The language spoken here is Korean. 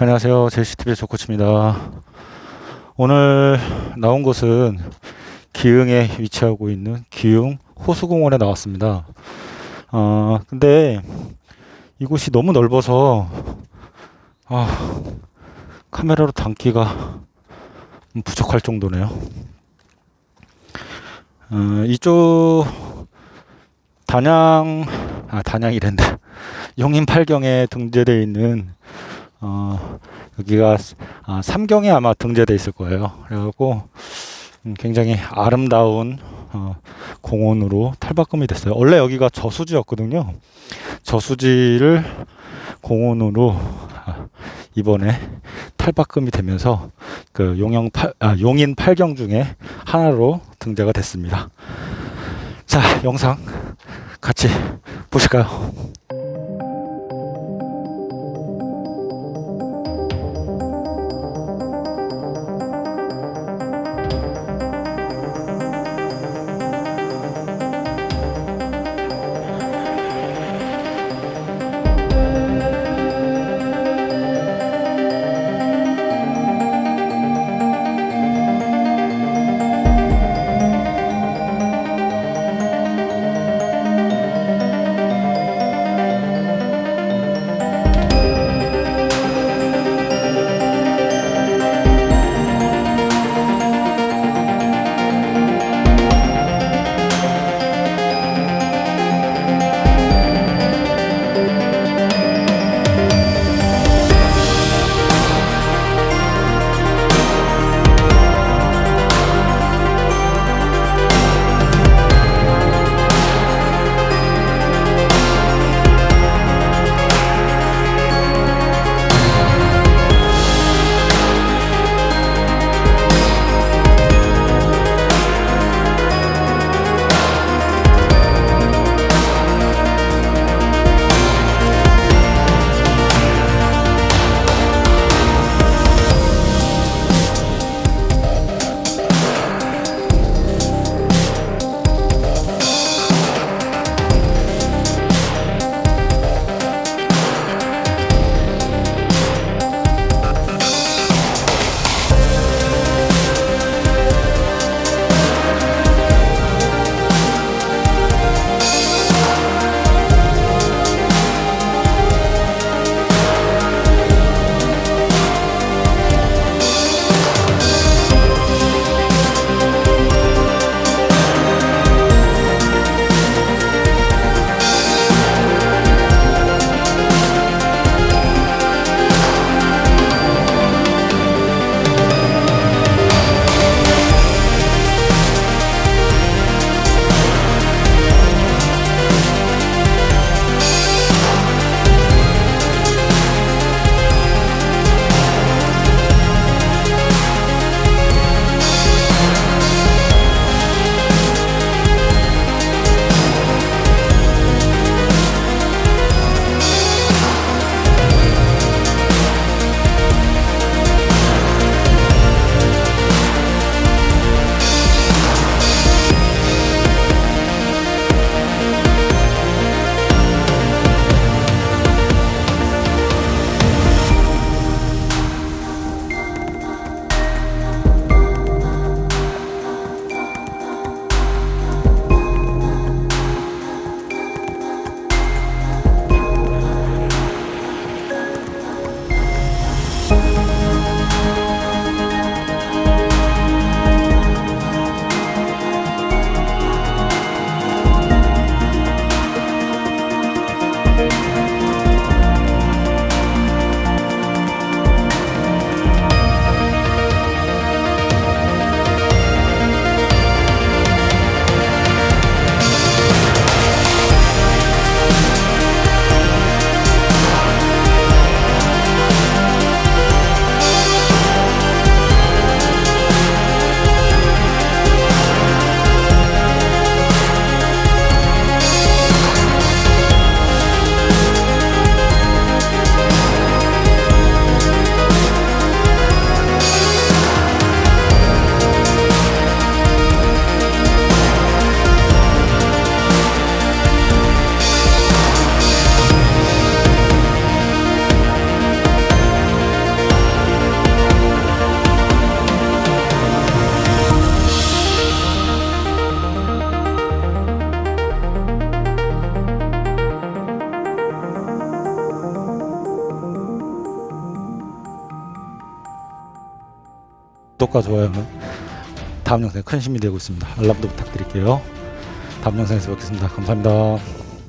안녕하세요. 제시TV의 조코치입니다. 오늘 나온 곳은 기흥에 위치하고 있는 기흥 호수공원에 나왔습니다. 근데 이곳이 너무 넓어서 카메라로 담기가 부족할 정도네요. 이쪽 단양이랜데 용인 8경에 등재되어 있는 여기가 3경에 아마 등재되어 있을 거예요. 그래갖고 굉장히 아름다운 공원으로 탈바꿈이 됐어요. 원래 여기가 저수지였거든요. 저수지를 공원으로 이번에 탈바꿈이 되면서 그 용인 8경 중에 하나로 등재가 됐습니다. 자, 영상 같이 보실까요? 구독과 좋아요는 다음 영상에 큰 힘이 되고 있습니다. 알람도 부탁드릴게요. 다음 영상에서 뵙겠습니다. 감사합니다.